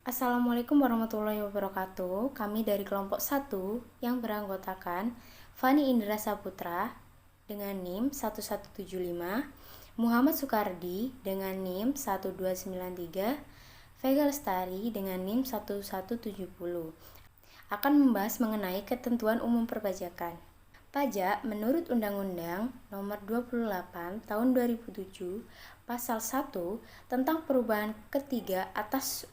Assalamualaikum warahmatullahi wabarakatuh. Kami dari kelompok 1 yang beranggotakan Fani Indra Saputra dengan NIM 1175, Muhammad Sukardi dengan NIM 1293, Vega Lestari dengan NIM 1170 akan membahas mengenai ketentuan umum perpajakan. Pajak menurut Undang-Undang Nomor 28 Tahun 2007 Pasal 1 tentang perubahan ketiga atas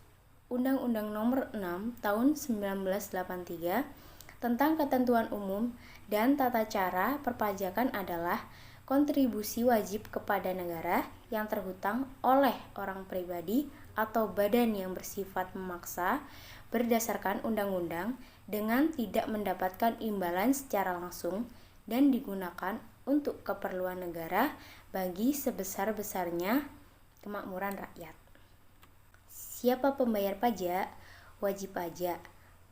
Undang-Undang Nomor 6 Tahun 1983 tentang ketentuan umum dan tata cara perpajakan adalah kontribusi wajib kepada negara yang terhutang oleh orang pribadi atau badan yang bersifat memaksa berdasarkan undang-undang dengan tidak mendapatkan imbalan secara langsung dan digunakan untuk keperluan negara bagi sebesar-besarnya kemakmuran rakyat. Siapa pembayar pajak? Wajib pajak,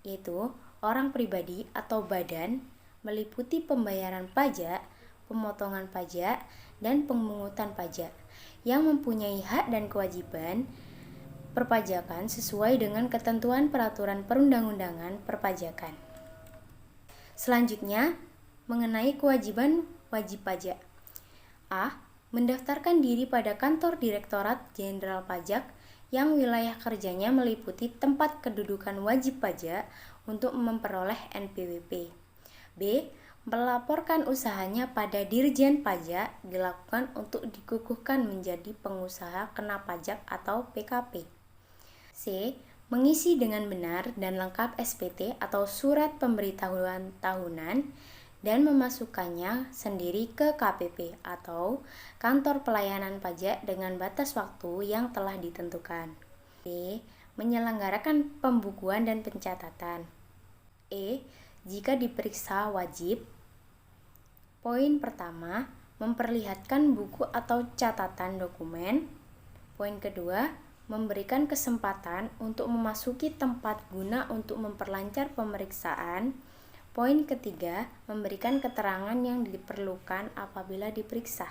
yaitu orang pribadi atau badan, meliputi pembayaran pajak, pemotongan pajak, dan pemungutan pajak, yang mempunyai hak dan kewajiban perpajakan sesuai dengan ketentuan peraturan perundang-undangan perpajakan. Selanjutnya, mengenai kewajiban wajib pajak. A. Mendaftarkan diri pada kantor Direktorat Jenderal Pajak yang wilayah kerjanya meliputi tempat kedudukan wajib pajak untuk memperoleh NPWP. B. Melaporkan usahanya pada Dirjen Pajak dilakukan untuk dikukuhkan menjadi pengusaha kena pajak atau PKP. C. Mengisi dengan benar dan lengkap SPT atau surat pemberitahuan tahunan dan memasukkannya sendiri ke KPP atau kantor pelayanan pajak dengan batas waktu yang telah ditentukan. D. Menyelenggarakan pembukuan dan pencatatan. E. Jika diperiksa wajib. Poin pertama, memperlihatkan buku atau catatan dokumen. Poin kedua, memberikan kesempatan untuk memasuki tempat guna untuk memperlancar pemeriksaan. Poin ketiga, memberikan keterangan yang diperlukan apabila diperiksa.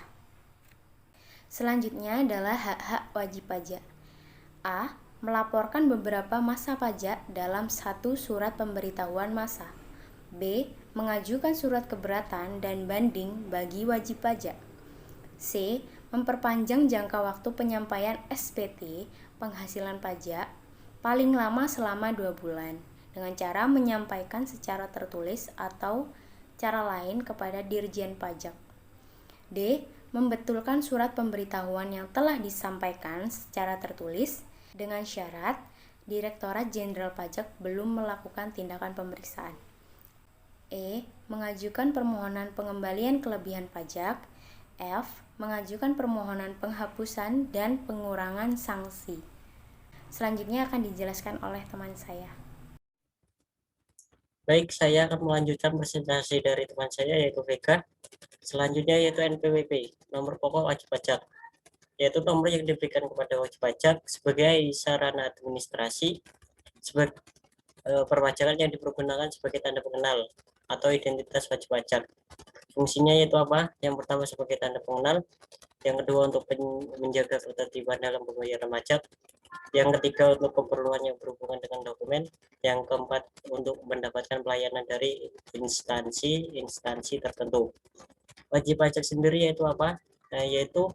Selanjutnya adalah hak-hak wajib pajak. A. Melaporkan beberapa masa pajak dalam satu surat pemberitahuan masa. B. Mengajukan surat keberatan dan banding bagi wajib pajak. C. Memperpanjang jangka waktu penyampaian SPT penghasilan pajak paling lama selama 2 bulan dengan cara menyampaikan secara tertulis atau cara lain kepada Dirjen Pajak. D. Membetulkan surat pemberitahuan yang telah disampaikan secara tertulis dengan syarat Direktorat Jenderal Pajak belum melakukan tindakan pemeriksaan. E. Mengajukan permohonan pengembalian kelebihan pajak. F. Mengajukan permohonan penghapusan dan pengurangan sanksi. Selanjutnya akan dijelaskan oleh teman saya. Baik, saya akan melanjutkan presentasi dari teman saya yaitu Vega. Selanjutnya yaitu NPWP, nomor pokok wajib pajak, yaitu nomor yang diberikan kepada wajib pajak sebagai sarana administrasi sebagai perpajakan yang dipergunakan sebagai tanda pengenal atau identitas wajib pajak. Fungsinya yaitu apa? Yang pertama sebagai tanda pengenal, yang kedua untuk menjaga ketertiban dalam pembayaran pajak, yang ketiga untuk keperluan yang berhubungan dengan dokumen, yang keempat untuk mendapatkan pelayanan dari instansi tertentu. Wajib pajak sendiri yaitu apa? Yaitu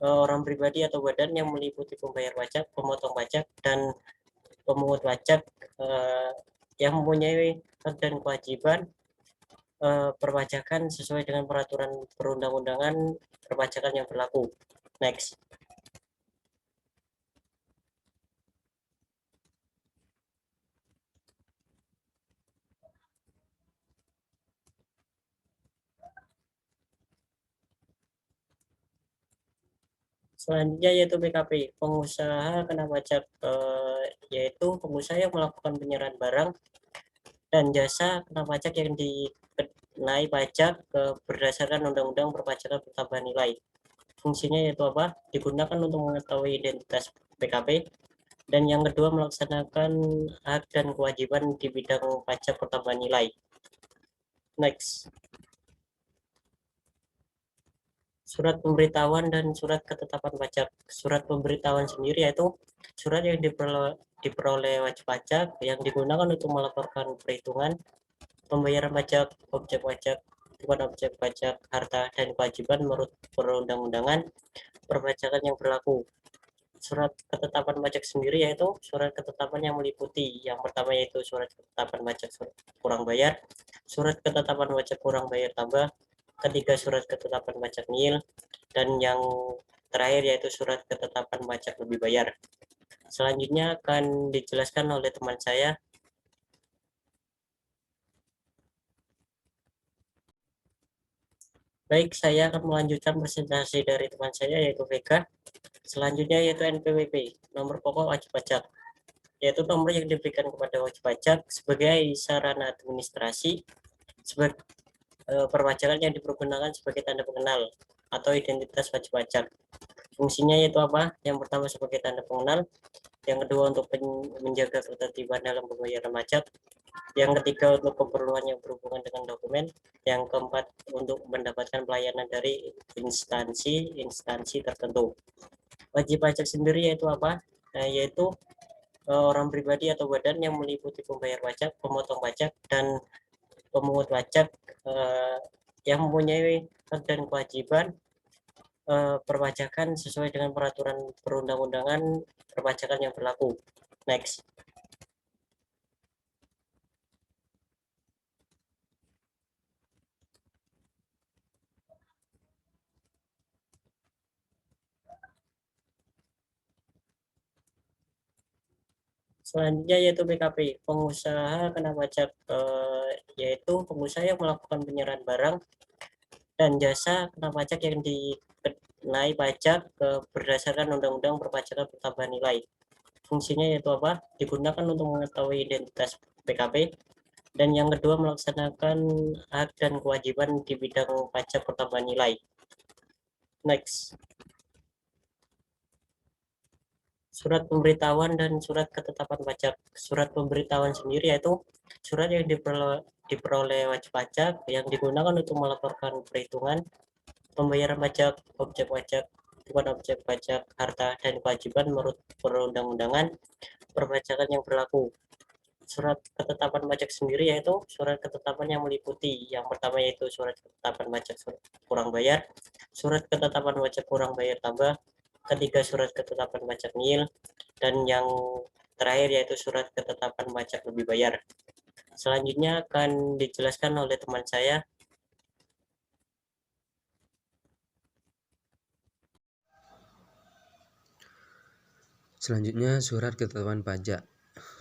orang pribadi atau badan yang meliputi pembayar pajak, pemotong pajak, dan pemungut pajak yang mempunyai hak dan kewajiban perpajakan sesuai dengan peraturan perundang-undangan perpajakan yang berlaku. Next. Selanjutnya yaitu PKP, pengusaha kena pajak, yaitu pengusaha yang melakukan penyerahan barang dan jasa kena pajak yang dikenai pajak berdasarkan Undang-Undang Perpajakan Pertambahan Nilai. Fungsinya yaitu apa? Digunakan untuk mengetahui identitas PKP, dan yang kedua melaksanakan hak dan kewajiban di bidang pajak pertambahan nilai. Next. surat pemberitahuan dan surat ketetapan pajak. Surat pemberitahuan sendiri yaitu surat yang diperoleh wajib pajak yang digunakan untuk melaporkan perhitungan pembayaran pajak, objek pajak, bukan objek pajak, harta, dan kewajiban menurut perundang-undangan perpajakan yang berlaku. Surat ketetapan pajak sendiri yaitu surat ketetapan yang meliputi yang pertama yaitu surat ketetapan pajak kurang bayar, surat ketetapan pajak kurang bayar tambah, ketiga surat ketetapan pajak nil, dan yang terakhir yaitu surat ketetapan pajak lebih bayar. Selanjutnya akan dijelaskan oleh teman saya. Baik, saya akan melanjutkan presentasi dari teman saya yaitu Vega. Selanjutnya yaitu NPWP, nomor pokok wajib pajak, yaitu nomor yang diberikan kepada wajib pajak sebagai sarana administrasi sebagai perpajakan yang dipergunakan sebagai tanda pengenal atau identitas wajib pajak. Fungsinya yaitu apa? Yang pertama sebagai tanda pengenal, yang kedua untuk menjaga ketertiban dalam pembayaran pajak, yang ketiga untuk keperluan yang berhubungan dengan dokumen, yang keempat untuk mendapatkan pelayanan dari instansi tertentu. Wajib pajak sendiri yaitu apa? Yaitu orang pribadi atau badan yang meliputi pembayar pajak, pemotong pajak, dan pemungut pajak yang mempunyai hak dan kewajiban perpajakan sesuai dengan peraturan perundang-undangan perpajakan yang berlaku. Next. Selanjutnya yaitu PKP, pengusaha kena pajak, yaitu pengusaha yang melakukan penyerahan barang dan jasa kena pajak yang dikenai pajak berdasarkan Undang-Undang Perpajakan Pertambahan Nilai. Fungsinya yaitu apa? Digunakan untuk mengetahui identitas PKP, dan yang kedua melaksanakan hak dan kewajiban di bidang pajak pertambahan nilai. Next. Surat pemberitahuan dan surat ketetapan pajak. Surat pemberitahuan sendiri yaitu surat yang diperoleh wajib pajak yang digunakan untuk melaporkan perhitungan pembayaran pajak, objek pajak, bukan objek pajak, harta, dan kewajiban menurut perundang-undangan perpajakan yang berlaku. Surat ketetapan pajak sendiri yaitu surat ketetapan yang meliputi yang pertama yaitu surat ketetapan pajak kurang bayar, surat ketetapan pajak kurang bayar tambah, ketiga surat ketetapan pajak nil, dan yang terakhir yaitu surat ketetapan pajak lebih bayar. Selanjutnya akan dijelaskan oleh teman saya. Selanjutnya, surat ketetapan pajak.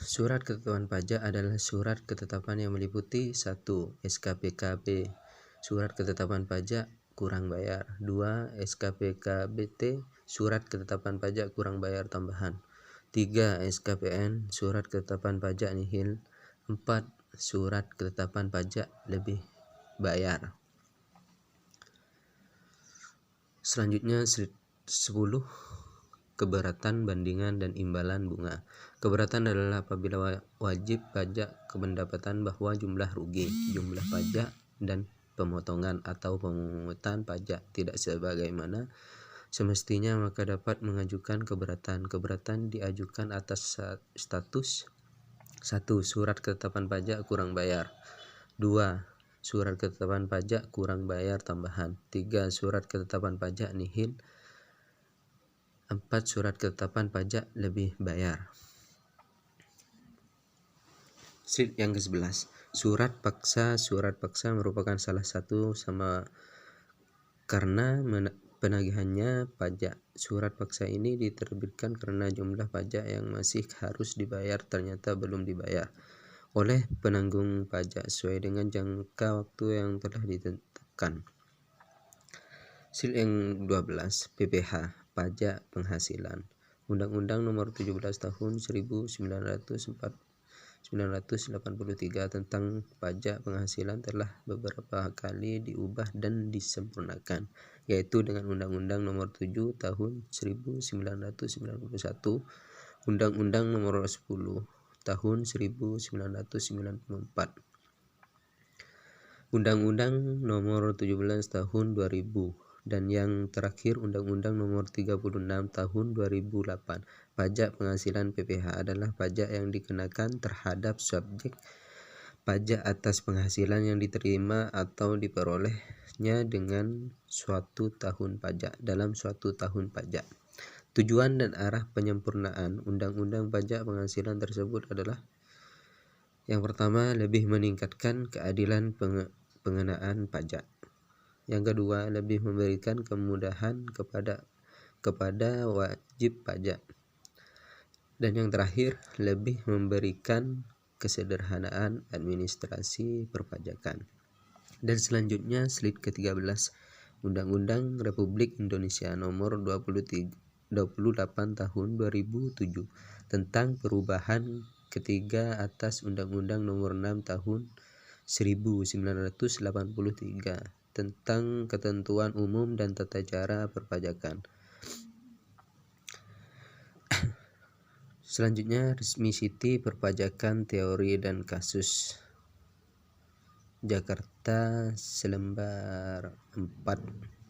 Surat ketetapan pajak adalah surat ketetapan yang meliputi 1. SKPKB, surat ketetapan pajak kurang bayar. 2. SKPKBT, surat ketetapan pajak kurang bayar tambahan. 3. SKPN, surat ketetapan pajak nihil. 4. Surat ketetapan pajak lebih bayar. Selanjutnya 10. Keberatan bandingan dan imbalan bunga. Keberatan adalah apabila wajib pajak kependapatan bahwa jumlah rugi, jumlah pajak, dan pemotongan atau pemungutan pajak tidak sebagaimana semestinya, maka dapat mengajukan keberatan. Keberatan diajukan atas status 1. Surat ketetapan pajak kurang bayar. 2. Surat ketetapan pajak kurang bayar tambahan. 3. Surat ketetapan pajak nihil. 4. Surat ketetapan pajak lebih bayar. Sheet yang ke-11. Surat paksa. Surat paksa merupakan salah satu sama karena penagihannya pajak. Surat paksa ini diterbitkan karena jumlah pajak yang masih harus dibayar ternyata belum dibayar oleh penanggung pajak sesuai dengan jangka waktu yang telah ditetapkan. Sheet yang 12. PPh, pajak penghasilan. Undang-Undang Nomor 17 Tahun 1983 tentang pajak penghasilan telah beberapa kali diubah dan disempurnakan, yaitu dengan Undang-Undang Nomor 7 Tahun 1991, Undang-Undang Nomor 10 Tahun 1994, Undang-Undang Nomor 17 Tahun 2000 Dan yang terakhir Undang-Undang Nomor 36 Tahun 2008. Pajak penghasilan PPh adalah pajak yang dikenakan terhadap subjek pajak atas penghasilan yang diterima atau diperolehnya dengan suatu tahun pajak dalam suatu tahun pajak. Tujuan dan arah penyempurnaan Undang-Undang Pajak Penghasilan tersebut adalah: yang pertama, lebih meningkatkan keadilan pengenaan pajak. Yang kedua, lebih memberikan kemudahan kepada wajib pajak. Dan yang terakhir, lebih memberikan kesederhanaan administrasi perpajakan. Dan selanjutnya slide ke-13, Undang-Undang Republik Indonesia Nomor 28 Tahun 2007 tentang perubahan ketiga atas Undang-Undang Nomor 6 Tahun 1983 tentang ketentuan umum dan tata cara perpajakan. Selanjutnya, Resmi Siti Perpajakan Teori dan Kasus, Jakarta, selembar 4.